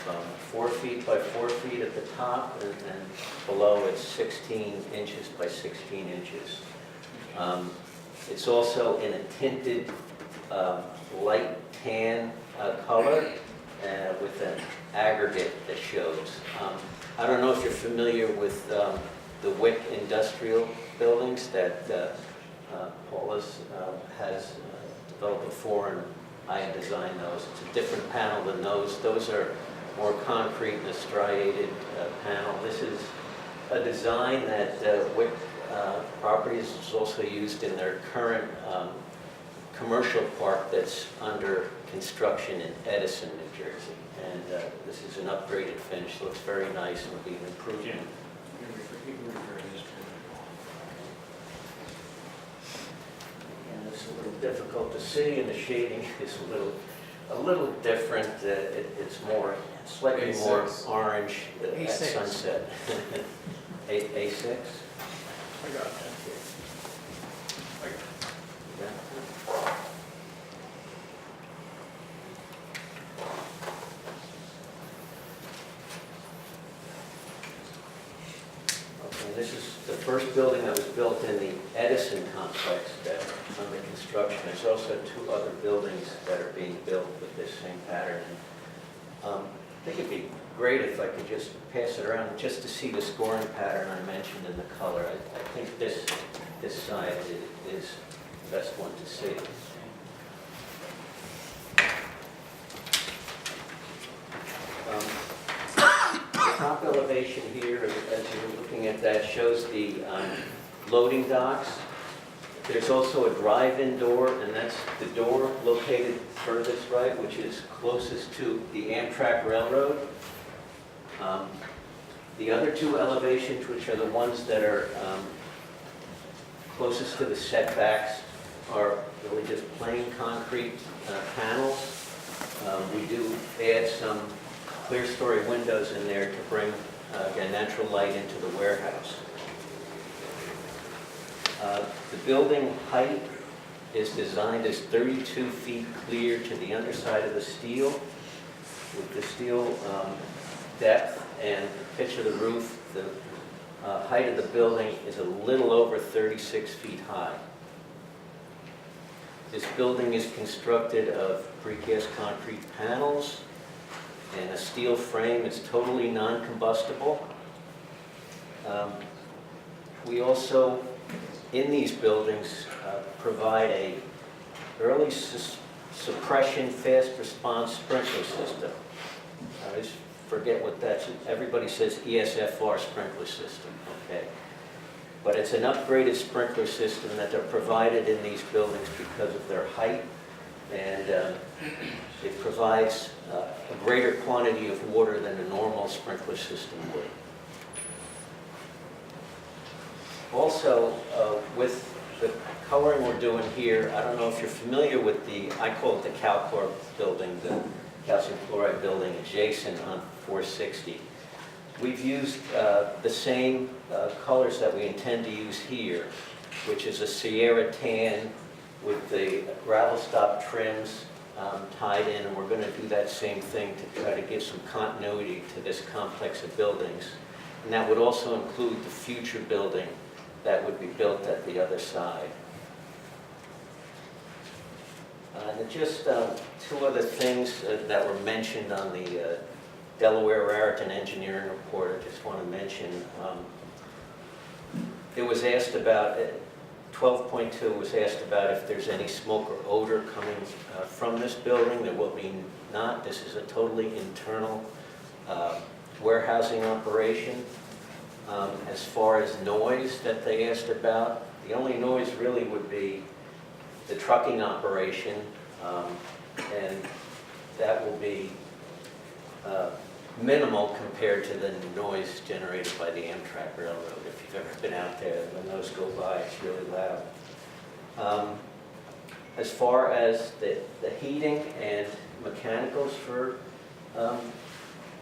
4 feet by 4 feet at the top, and below it's 16 inches by 16 inches. It's also in a tinted light tan color with an aggregate that shows. I don't know if you're familiar with the Wick industrial buildings that Paulus has developed before, and I had designed those. It's a different panel than those. Those are more concrete and a striated panel. This is a design that Wick properties. It's also used in their current commercial park that's under construction in Edison, New Jersey. And this is an upgraded finish, looks very nice and will be an improvement. And it's a little difficult to see, and the shading is a little different. It's more, slightly more orange at A6. sunset. A6? I got it. Yeah. Okay, this is the first building that was built in the Edison complex that's under construction. There's also 2 other buildings that are being built with this same pattern. I think it'd be great if I could just pass it around just to see the scoring pattern I mentioned in the color. I think this side is the best one to see. The top elevation here, as you're looking at that, shows the loading docks. There's also a drive-in door, and that's the door located furthest right, which is closest to the Amtrak Railroad. The other 2 elevations, which are the ones that are closest to the setbacks, are really just plain concrete panels. We do add some clear-story windows in there to bring, again, natural light into the warehouse. The building height is designed as 32 feet clear to the underside of the steel. With the steel depth and pitch of the roof, the height of the building is a little over 36 feet high. This building is constructed of precast concrete panels and a steel frame. It's totally non-combustible. We also, in these buildings, provide a early suppression fast response sprinkler system. I always forget what that's. Everybody says ESFR sprinkler system, okay? But it's an upgraded sprinkler system that they're provided in these buildings because of their height, and it provides a greater quantity of water than a normal sprinkler system would. Also, with the coloring we're doing here, I don't know if you're familiar with I call it the Calcor building, the calcium chloride building adjacent on 460. We've used the same colors that we intend to use here, which is a Sierra tan with the gravel stop trims tied in, and we're going to do that same thing to try to give some continuity to this complex of buildings. And that would also include the future building that would be built at the other side. And just 2 other things that were mentioned on the Delaware Raritan Engineering Report I just want to mention. It was asked about, 12.2 was asked about if there's any smoke or odor coming from this building. There will be not. This is a totally internal warehousing operation. As far as noise that they asked about, the only noise really would be the trucking operation, and that will be minimal compared to the noise generated by the Amtrak Railroad. If you've ever been out there, when those go by, it's really loud. As far as the heating and mechanicals for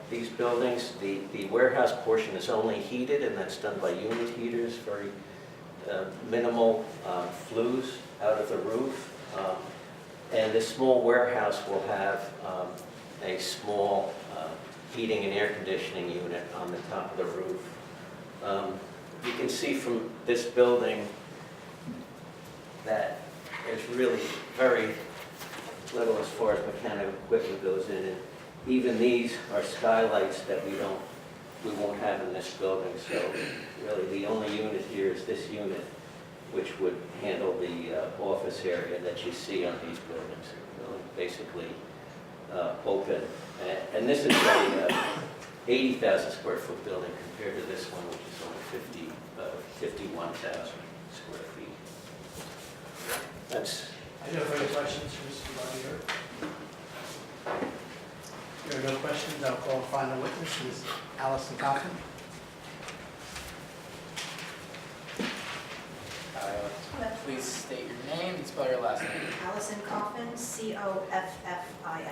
these buildings, the warehouse portion is only heated, and that's done by unit heaters, very minimal flues out of the roof. And this small warehouse will have a small heating and air conditioning unit on the top of the roof. You can see from this building that there's really very little as far as mechanical equipment goes in. And even these are skylights that we won't have in this building. So really the only unit here is this unit, which would handle the office area that you see on these buildings. Really basically open. And this is 80,000 square foot building compared to this one, which is only 51,000 square feet. That's, I have no further questions for Mr. Bonier. There are no questions. I'll call final witness, Ms. Allison Coffin. Please state your name and spell your last name. Allison Coffin, C-O-F-F-I-N.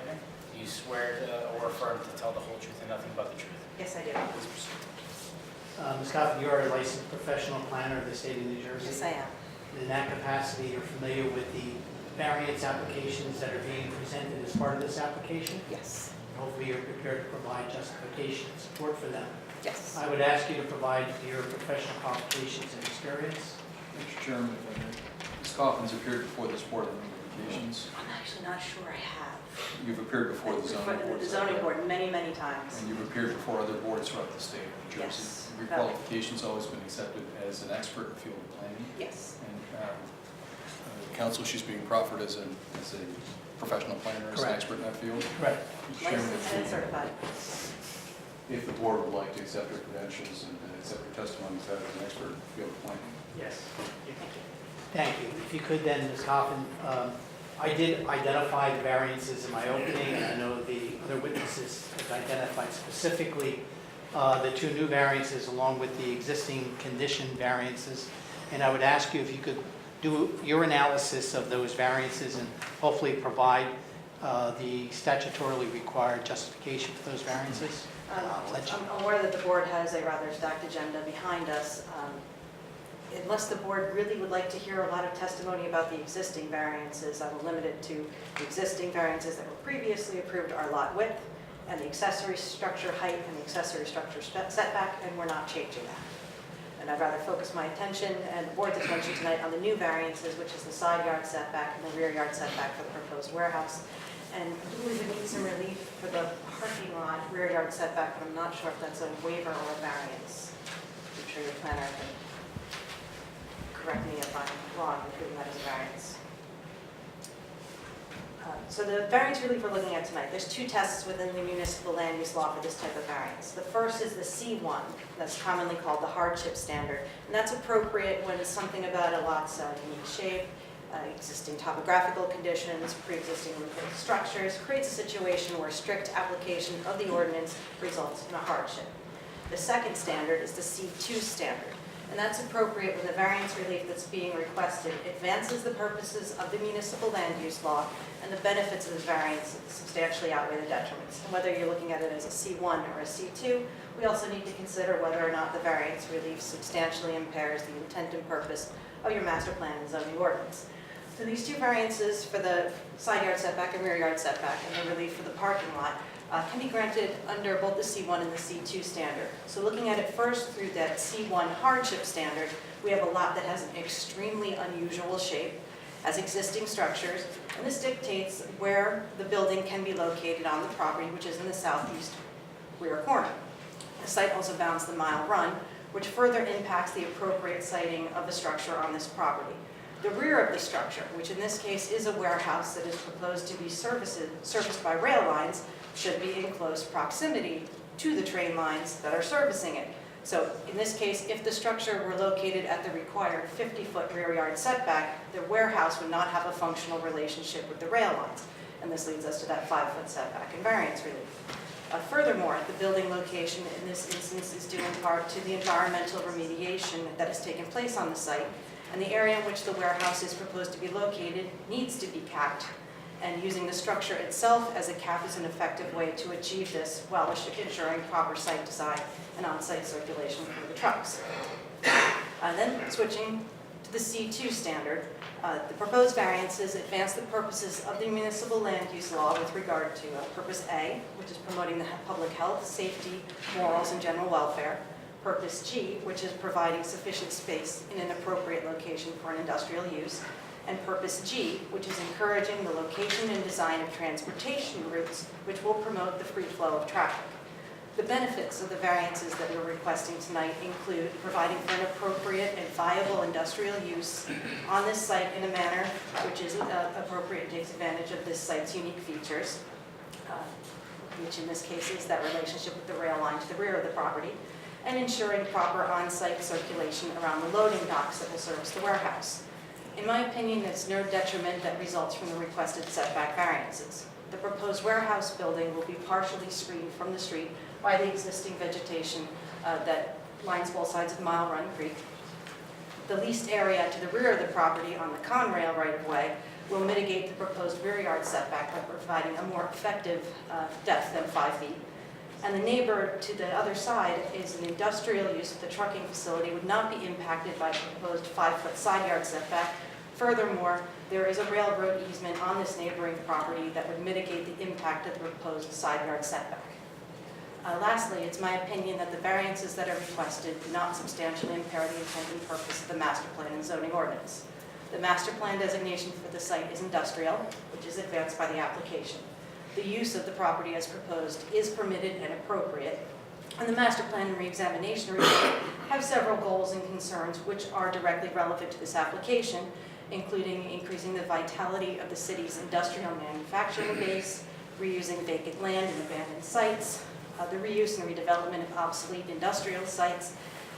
Okay. Do you swear to or affirm to tell the whole truth and nothing but the truth? Yes, I do. Please proceed. Ms. Coffin, you are a licensed professional planner of the state of New Jersey. Yes, I am. In that capacity, you're familiar with the variance applications that are being presented as part of this application? Yes. Hopefully, you're prepared to provide justification and support for them. Yes. I would ask you to provide your professional qualifications and experience. Mr. Chairman, if I may, Ms. Coffin's appeared before this board on numerous occasions. I'm actually not sure I have. You've appeared before the zoning board. The zoning board, many, many times. And you've appeared before other boards throughout the state of New Jersey. Yes. Your qualification's always been accepted as an expert in field planning. Yes. And counsel, she's being proffered as a professional planner, as an Correct. expert in that field. Right. Mr. Chairman, Licensed and certified. if the board would like to accept her credentials and accept her testimony as an expert in field planning. Yes. Thank you. If you could then, Ms. Coffin, I did identify the variances in my opening, and I know the other witnesses have identified specifically the two new variances along with the existing condition variances. And I would ask you if you could do your analysis of those variances and hopefully provide the statutorily required justification for those variances. I'll let you. I'm aware that the board has a rather stacked agenda behind us. Unless the board really would like to hear a lot of testimony about the existing variances, I will limit it to the existing variances that were previously approved are lot width and the accessory structure height and the accessory structure setback, and we're not changing that. And I'd rather focus my attention and the board's attention tonight on the new variances, which is the side yard setback and the rear yard setback for the proposed warehouse. And I do believe it needs some relief for the parking lot rear yard setback, but I'm not sure if that's a waiver or a variance. I'm sure your planner can correct me if I'm wrong, including that as a variance. So the variance relief we're looking at tonight, there's two tests within the municipal land use law for this type of variance. The first is the C1, that's commonly called the hardship standard, and that's appropriate when it's something about a lot's unique shape, existing topographical conditions, pre-existing structures, creates a situation where strict application of the ordinance results in a hardship. The second standard is the C2 standard, and that's appropriate when the variance relief that's being requested advances the purposes of the municipal land use law, and the benefits of the variance substantially outweigh the detriments. And whether you're looking at it as a C1 or a C2, we also need to consider whether or not the variance relief substantially impairs the intent and purpose of your master plan and zoning ordinance. So these two variances for the side yard setback and rear yard setback and the relief for the parking lot can be granted under both the C1 and the C2 standard. So looking at it first through that C1 hardship standard, we have a lot that has an extremely unusual shape, has existing structures, and this dictates where the building can be located on the property, which is in the southeast rear corner. The site also bounds the mile run, which further impacts the appropriate siting of the structure on this property. The rear of the structure, which in this case is a warehouse that is proposed to be serviced by rail lines, should be in close proximity to the train lines that are servicing it. So in this case, if the structure were located at the required 50-foot rear yard setback, the warehouse would not have a functional relationship with the rail lines. And this leads us to that 5-foot setback and variance relief. Furthermore, the building location in this instance is due in part to the environmental remediation that has taken place on the site, and the area in which the warehouse is proposed to be located needs to be capped, and using the structure itself as a cap is an effective way to achieve this while ensuring proper site design and on-site circulation for the trucks. Then switching to the C2 standard, the proposed variances advance the purposes of the municipal land use law with regard to Purpose A, which is promoting the public health, safety, morals, and general welfare. Purpose G, which is providing sufficient space in an appropriate location for an industrial use. And Purpose G, which is encouraging the location and design of transportation routes, which will promote the free flow of traffic. The benefits of the variances that we're requesting tonight include providing for an appropriate and viable industrial use on this site in a manner which is appropriate and takes advantage of this site's unique features. which in this case is that relationship with the rail line to the rear of the property, and ensuring proper on-site circulation around the loading docks that will service the warehouse. In my opinion, there's no detriment that results from the requested setback variances. The proposed warehouse building will be partially screened from the street by the existing vegetation that lines both sides of Mile Run Creek. The leased area to the rear of the property on the Conrail right-of-way will mitigate the proposed rear yard setback by providing a more effective depth than 5 feet. And the neighbor to the other side is an industrial use of the trucking facility, would not be impacted by the proposed 5-foot side yard setback. Furthermore, there is a railroad easement on this neighboring property that would mitigate the impact of the proposed side yard setback. Lastly, it's my opinion that the variances that are requested do not substantially impair the intent and purpose of the master plan and zoning ordinance. The master plan designation for the site is industrial, which is advanced by the application. The use of the property as proposed is permitted and appropriate, and the master plan and reexamination report have several goals and concerns which are directly relevant to this application, including increasing the vitality of the city's industrial manufacturing base, reusing vacant land and abandoned sites, the reuse and redevelopment of obsolete industrial sites,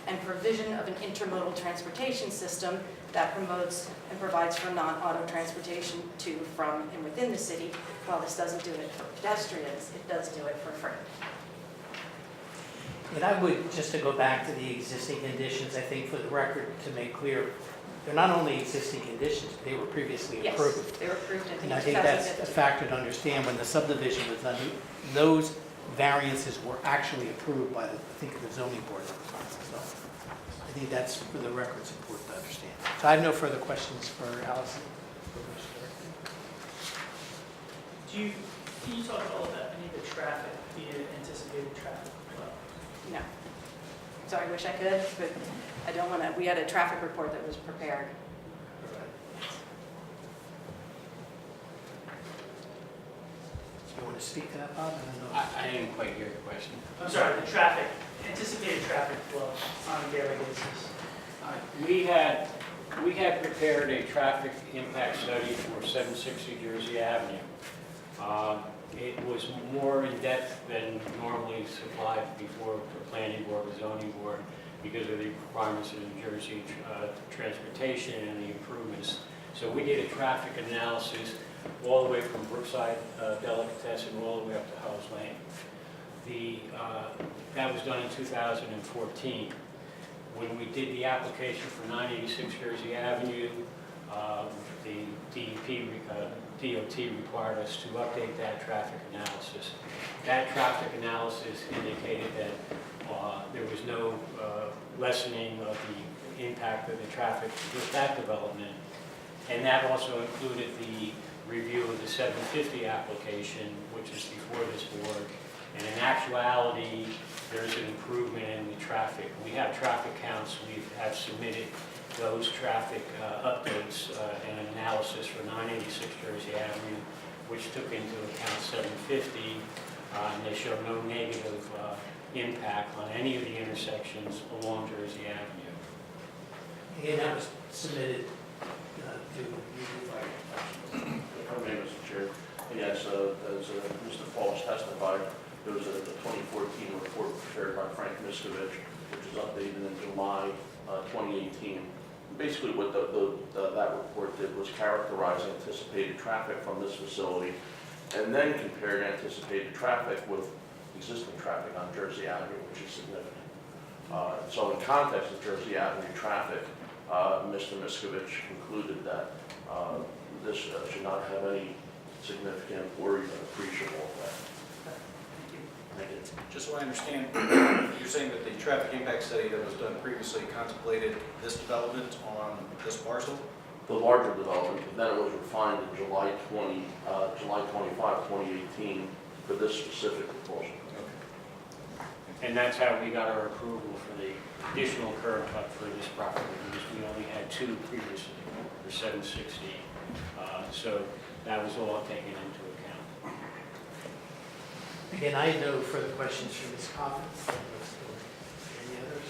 and provision of an intermodal transportation system that promotes and provides for non-auto transportation to, from, and within the city. While this doesn't do it for pedestrians, it does do it for freight. And I would, just to go back to the existing conditions, I think for the record, to make clear, they're not only existing conditions, they were previously approved. Yes, they were approved in 2015. And I think that's a factor to understand. When the subdivision was done, those variances were actually approved by, I think, the zoning board at the time. So I think that's, for the record, it's important to understand. So I have no further questions for Allison. Can you talk at all about any of the traffic, the anticipated traffic flow? No. Sorry, I wish I could, but I don't want to. We had a traffic report that was prepared. Do you want to speak to that, Bob? I don't know. I didn't quite hear the question. I'm sorry, the traffic, anticipated traffic flow on a daily basis. We had prepared a traffic impact study for 760 Jersey Avenue. It was more in-depth than normally supplied before the planning board or zoning board because of the requirements of New Jersey transportation and the improvements. So we did a traffic analysis all the way from Brookside Delicatessen all the way up to Hell's Lane. That was done in 2014. When we did the application for 986 Jersey Avenue, the DOT required us to update that traffic analysis. That traffic analysis indicated that there was no lessening of the impact of the traffic with that development. And that also included the review of the 750 application, which is before this board. And in actuality, there's an improvement in the traffic. We have traffic counts. We have submitted those traffic updates and an analysis for 986 Jersey Avenue, which took into account 750, and they show no negative impact on any of the intersections along Jersey Avenue. Again, that was submitted to the fire department. Okay, Mr. Chair. Yes, as Mr. Falls testified, there was a 2014 report prepared by Frank Miskovich, which was updated in July 2018. Basically, what that report did was characterize anticipated traffic from this facility and then compared anticipated traffic with existing traffic on Jersey Avenue, which is significant. So in context of Jersey Avenue traffic, Mr. Miskovich concluded that this should not have any significant or even appreciable effect. Thank you. Just so I understand, you're saying that the traffic impact study that was done previously contemplated this development on this parcel? The larger development, but then it was refined in July 25, 2018 for this specific proposal. And that's how we got our approval for the additional curb cut for this property, because we only had two previously for 760. So that was all taken into account. Again, I have no further questions from Ms. Coffin. Any others?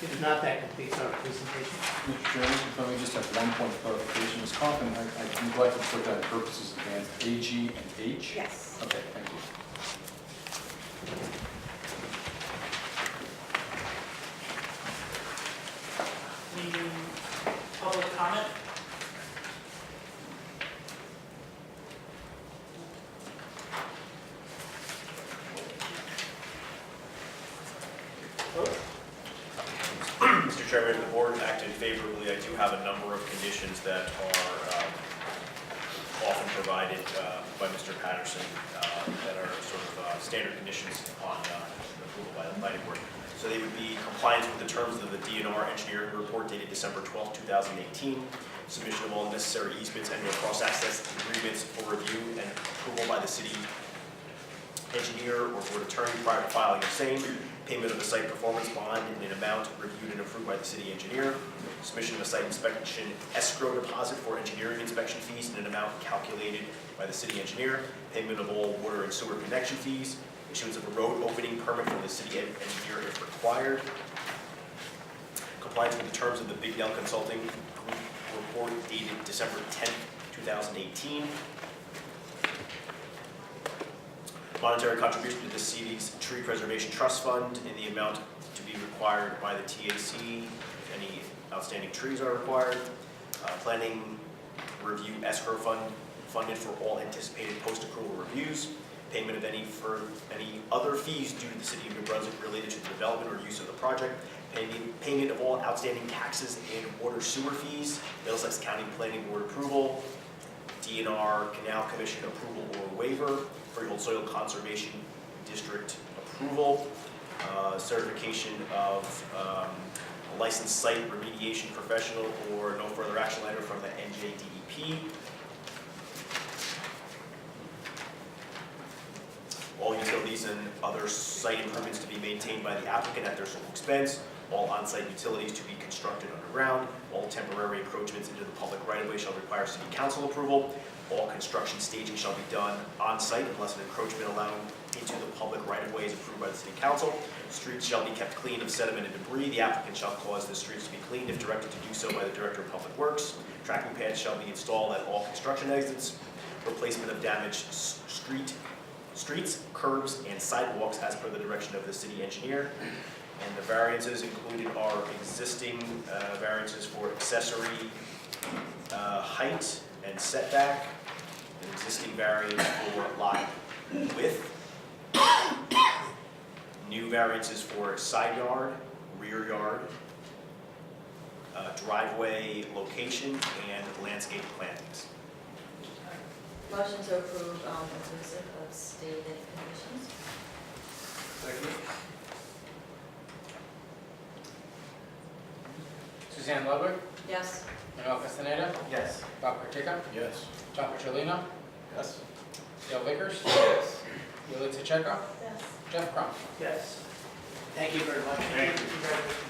If not, that completes our presentation. Mr. Chairman, if I may just have one point of clarification. Ms. Coffin, I'd like to put down purposes advanced AG and H. Yes. Okay, thank you. Mr. Chairman, the board acted favorably. I do have a number of conditions that are often provided by Mr. Patterson that are sort of standard conditions upon approval by the planning board. So they would be compliance with the terms of the DNR engineering report dated December 12, 2018, submission of all necessary easements and cross-access agreements for review and approval by the city engineer or board attorney prior to filing of same, payment of a site performance bond in an amount reviewed and approved by the city engineer, submission of a site inspection escrow deposit for engineering inspection fees in an amount calculated by the city engineer, payment of all water and sewer connection fees, issuance of a road opening permit from the city engineer if required, compliance with the terms of the Big L Consulting Group report dated December 10, 2018, monetary contribution to the city's tree preservation trust fund in the amount to be required by the TAC if any outstanding trees are required, planning review escrow fund funded for all anticipated post-accrual reviews, payment of any other fees due to the city of New Brunswick related to the development or use of the project, payment of all outstanding taxes and water sewer fees, Middlesex County Planning Board approval, DNR Canal Commission approval or waiver, Freehold Soil Conservation District approval, certification of a licensed site remediation professional or no further action letter from the NJDEP. All utilities and other site improvements to be maintained by the applicant at their sole expense. All on-site utilities to be constructed underground. All temporary encroachments into the public right-of-way shall require city council approval. All construction staging shall be done on-site unless an encroachment allowing into the public right-of-way is approved by the city council. Streets shall be kept clean of sediment and debris. The applicant shall cause the streets to be cleaned if directed to do so by the Director of Public Works. Tracking pads shall be installed at all construction exits. Replacement of damaged streets, curbs, and sidewalks as per the direction of the city engineer. And the variances included are existing variances for accessory height and setback, an existing variance for lot width, new variances for side yard, rear yard, driveway location, and landscape plantings. Motion to approve inclusive of stated conditions. Suzanne Ludwig, Yes. Manuel Castaneda, Yes. Bob Cortica, Yes. John Petrolino, Yes. Dale Vickers, Yes. Yulita Checo, Yes. Jeff Crum. Yes. Thank you very much. Thank you. Congratulations.